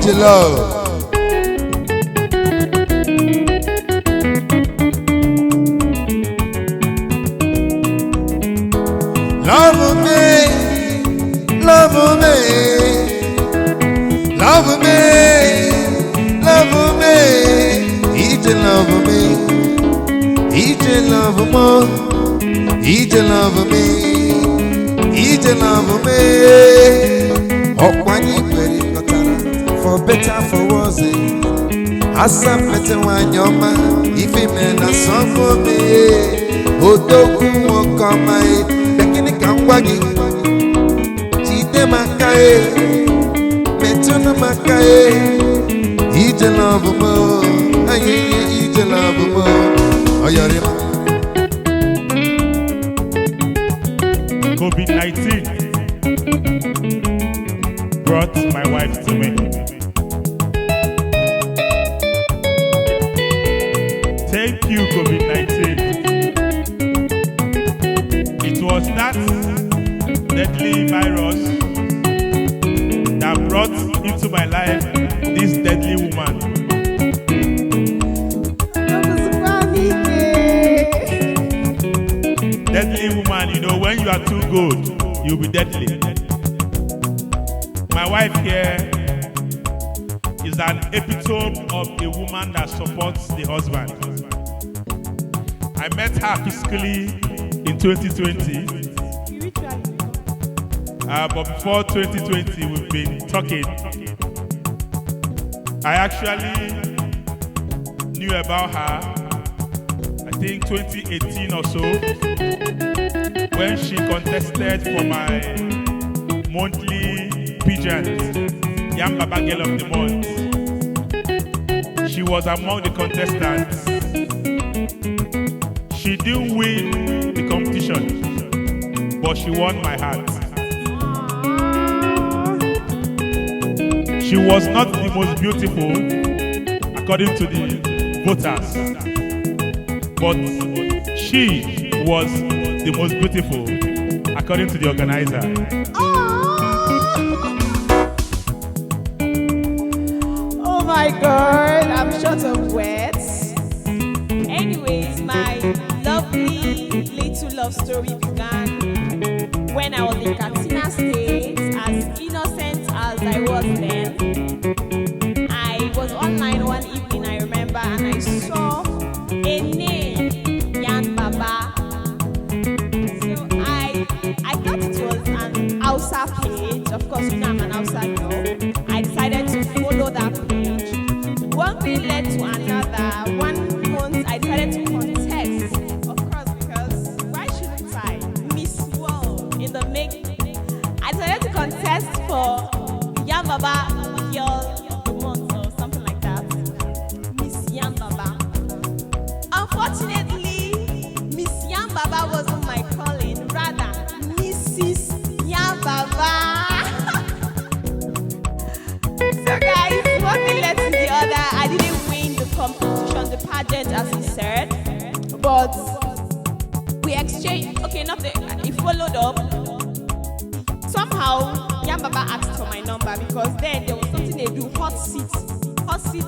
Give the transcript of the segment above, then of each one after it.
Eat your love. Love me, love me, love me, love me. Eat your love me, eat your love more, eat your love me, eat your love me. Oh, when you very for better for worse. Asa better when your man, if he man a song for me. Odogwu won't come my begini kangwagi. Chite makae, metuna makae. Eat your love more, eat your love more. Oh, you're COVID-19 brought my wife to me. Thank you, COVID-19. It was that deadly virus that brought into my life this deadly woman. Deadly woman, you know, when you are too good, you'll be deadly. My wife here is an epitome of a woman that supports the husband. I met her physically in 2020. But before 2020, we've been talking. I actually knew about her, I think 2018 or so, when she contested for my monthly pageant, Young Baba Girl of the Month. She was among the contestants. She didn't win the competition, but she won my heart. She was not the most beautiful, according to the voters, but she was the most beautiful, according to the organizer. Oh my God, I'm short of words. Anyways, my lovely little love story began when I was in Katsina State, as innocent as I was then. I was online one evening, I remember, and I saw a name, Yan Baba. So I thought it was an Hausa page. Of course, you know I'm an Hausa girl. I decided to follow that page. One thing led to another. 1 month, I decided to contest. Of course, because why shouldn't I? Miss World in the making. I decided to contest for Yan Baba Girl of the Month or something like that. Miss Yan Baba. Unfortunately, Miss Yan Baba wasn't my calling. Rather, Mrs. Yan Baba. So guys, one thing led to the other. I didn't win the competition, the pageant as he said, but we exchanged. Okay, not the. It followed up. Somehow, Yan Baba asked for my number because then there was something they do, hot seats,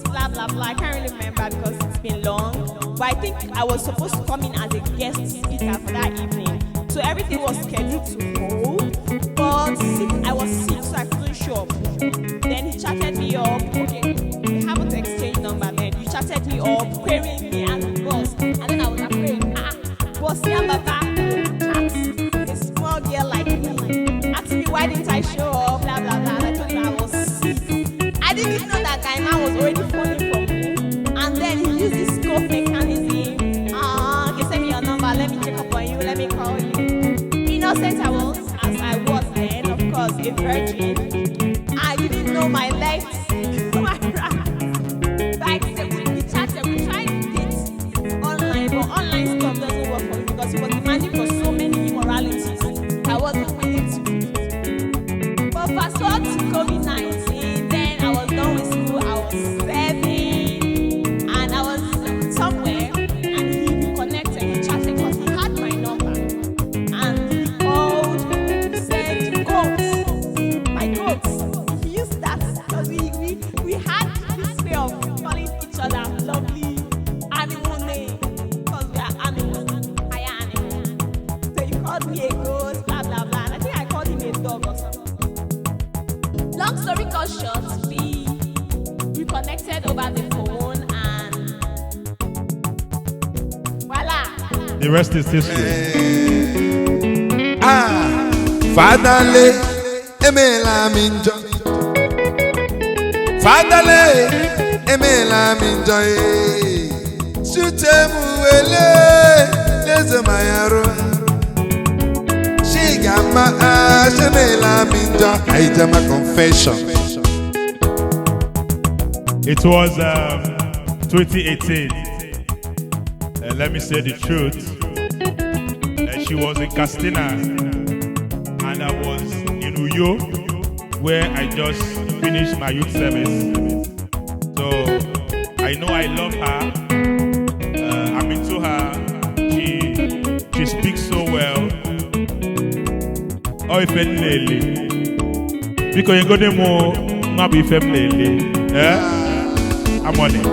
blah blah blah. I can't really remember because it's been long. But I think I was supposed to come in as a guest speaker for that evening. So everything was scheduled to hold, but I was sick, so I couldn't show up. Then he chatted me up. Okay, we haven't exchanged number then. You chatted me up, querying me as a boss. And then I was afraid, boss Yan Baba, chat, a small girl like me. Asked me why didn't I show up, blah blah blah. And I told him I was sick. I didn't even know that guy man was already phoning for me. And then he used this scope mechanism. Okay, send me your number, let me check up on you, let me call you. Innocent I was, as I was then, of course, a virgin. I didn't know my legs, my right. Like, we chatted, we tried it online, but online stuff doesn't work for me because he was demanding for so many immoralities. I wasn't willing to. But fast forward to COVID-19, then I was done with school, I was serving, and I was somewhere, and he reconnected, he chatted because he had my number. And he called, he said, "Go." My God. The rest is history. Fatherly, emela minjo. Fatherly, emela minjo. Shute muele, leze mayaro. Shigama shemela minjo. Aisha, my confession. It was 2018. Let me say the truth. She was in Castina, and I was in Uyo, where I just finished my youth service. So I know I love her. I'm into her. She speaks so well. Oh, if lady, because you're gonna not be family. I'm on it.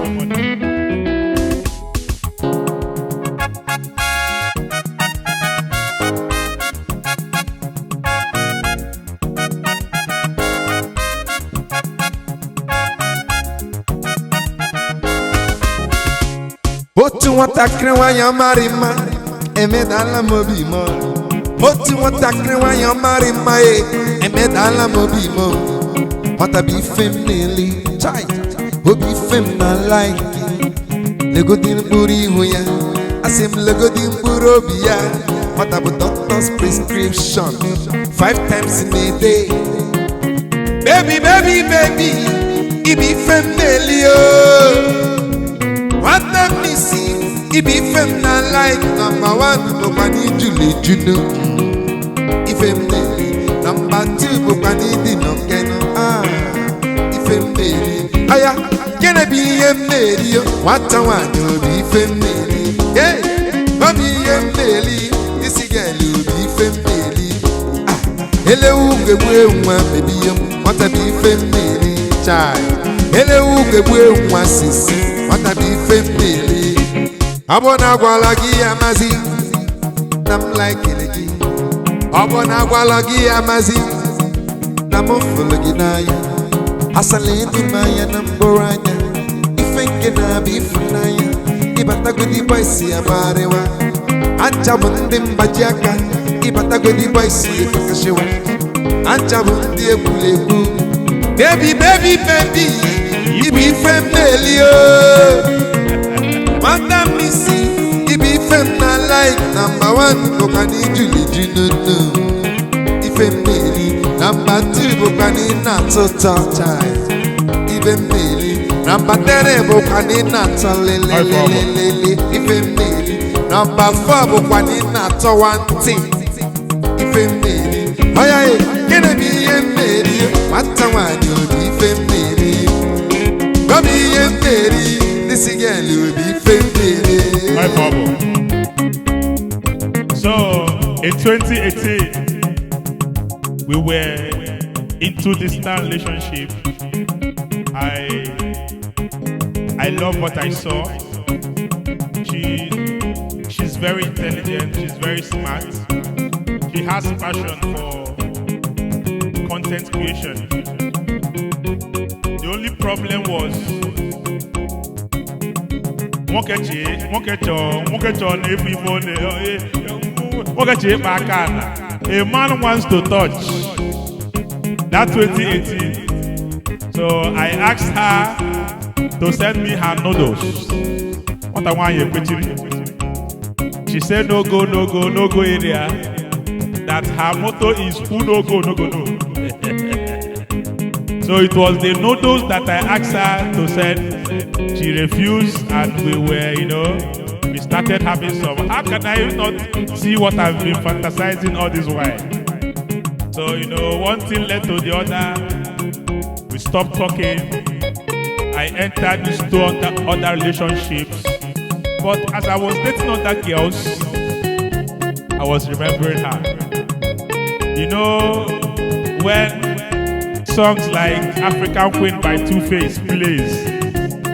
Otu nwatakịrị nwanyị ọmarị mma emedala m obi m. Otu nwatakịrị nwanyị ọmarị mma emedala m obi m. Nwata bụ ife m na-eli chai, obi ife m na-like. Legodi mkpụrụ ihu ya, asị m legodi mkpụrụ obi ya. Nwata bụ doctor's prescription 5 times in a day. Baby, baby, baby, ibi ife m na-eli o. Nwata m n'isi, ibi ife m na-like. Number 1 bụkwa n'ijuli juno, ife m na-eli. Number 2 bụkwa n'ịdị n'okeno, ife m na-eli. Aya, gịnị bụ ihe m na-eli yo? Nwata nwanyị obi ife m na-eli. Obi ihe m na-eli, isi ga-eli obi ife m na-eli. Elewu ga-egbu ewu nwa mebi ihe m, nwata bụ ife m na-eli. Chai, elewu ga-egbu ewu nwa sisi, nwata bụ ife m na-eli. Ọ bụ na agwala gị ya mazi na m laikere gị. Ọ bụ na agwala gị ya mazi na m fụrụ gị n'anya. Asala ịdị m anya na mbụrụ anya, ife nke na-abịa ịfụnanya. Ịbatagodi boys ya marịwa, aja bụ ndị mgbaji aka. Ịbatagodi boys ya efekashiwa, aja bụ ndị egwuregwu. Baby, baby, baby, ibi ife m na-eli o. Nwata m isi, ibi ife m na-like. Number 1 bụkwa n'ijuli junono, ife m na-eli. Number 2 bụkwa n'ịna-atụ ụtọ chai, ife m na-eli. Number 3 bụkwa n'ịna-atọ lelelelele, ife m na-eli. Number 4 bụkwa n'ịna-atọ nwantị, ife m na-eli. Oya gịnị bụ ihe m na-eli? Nwata nwanyị obi ife m na-eli. Obi ihe m na-eli, n'isi gị obi ife m na-eli. My problem. So in 2018, we were into distant relationship. I love what I saw. She's very intelligent. She's very smart. She has passion for content creation. The only problem was a man wants to touch. That 2018. So I asked her to send me her noodles. What I want you. She said no go area. That her motto is who no go, no go, no. So it was the noodles that I asked her to send. She refused, and we were, we started having some. How can I not see what I've been fantasizing all this while? So, one thing led to the other. We stopped talking. I entered these 2 other relationships. But as I was dating other girls, I was remembering her. When songs like African Queen by Two-Face plays,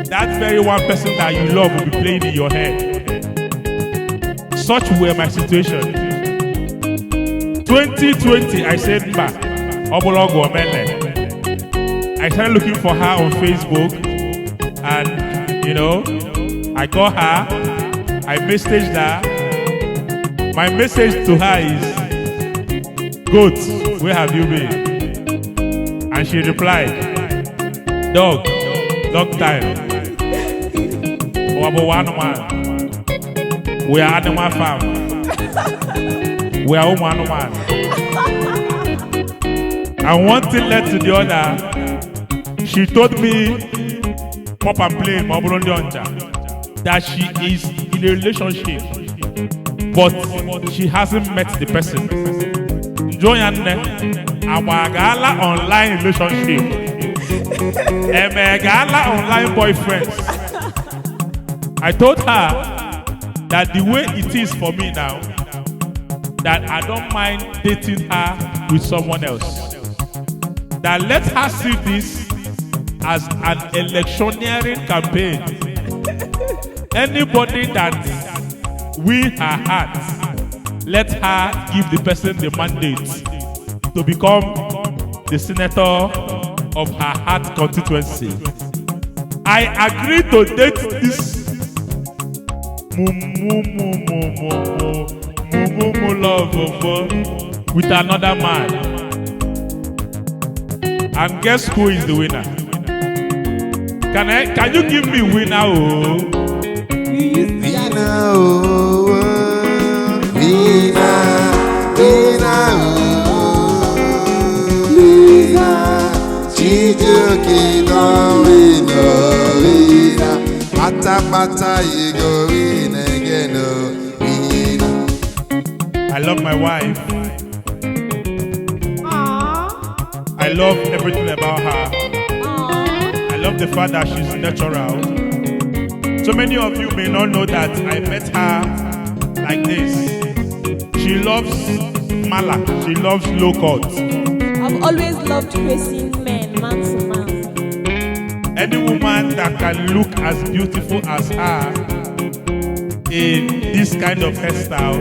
that very one person that you love will be playing in your head. Such were my situation. 2020, I said, I started looking for her on Facebook, and I got her, I messaged her, My message to her is, "Goat, where have you been?" And she replied, "Dog, dog time. We are animal farm. We are home animal." And one thing led to the other. She told me, "Pop and play, that she is in a relationship, but she hasn't met the person." Joyanne, our gala online relationship, gala online boyfriends. I told her that the way it is for me now, that I don't mind dating her with someone else. That let her see this as an electioneering campaign. Anybody that win her heart, let her give the person the mandate to become the senator of her heart constituency. I agree to date this love with another man. And guess who is the winner? Can you give me winner? Oh? Winner, oh, winner, winner, oh, winner. Chijuki no winner. Pata pata you go win again, oh, winner. I love my wife. I love everything about her. I love the fact that she's natural. So many of you may not know that I met her like this. She loves mala. She loves low cut. I've always loved facing men, man to man. Any woman that can look as beautiful as her in this kind of hairstyle,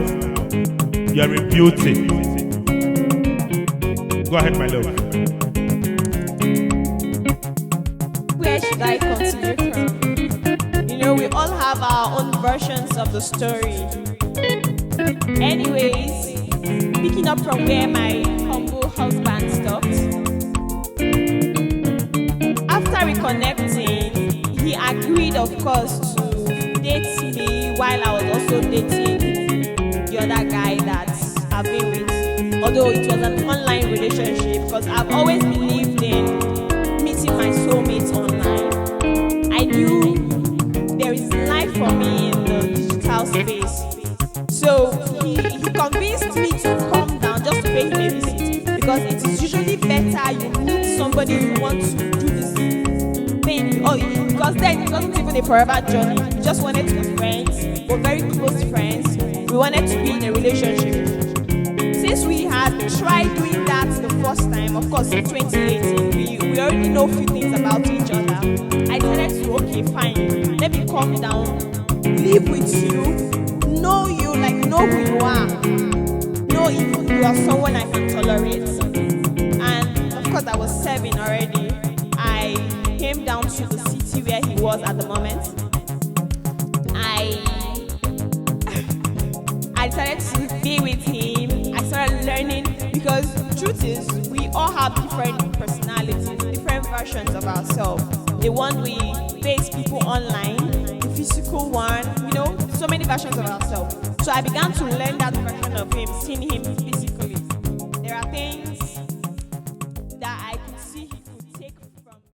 you're a beauty. Go ahead, my love. Where should I continue from? You know, we all have our own versions of the story. Anyways, picking up from where my humble husband stopped. After reconnecting, he agreed, of course, to date me while I was also dating the other guy that I've been with. Although it was an online relationship, because I've always believed in meeting my soulmates online. I knew there is life for me in the digital space. So he convinced me to come down just to pay him a visit, because it is usually better you meet somebody you want to do this thing. Because then it wasn't even a forever journey. We just wanted to be friends. We're very close friends. We wanted to be in a relationship. Since we had tried doing that the first time, of course in 2018, we already know a few things about each other. I decided to, okay, fine, let me calm down, live with you, know you, like know who you are, know if you are someone I can tolerate. And of course I was serving already. I came down to the city where he was at the moment. I decided to be with him. I started learning, because truth is, we all have different personalities, different versions of ourselves. The one we face people online, the physical one, you know, so many versions of ourselves. So I began to learn that version of him, seeing him physically. There are things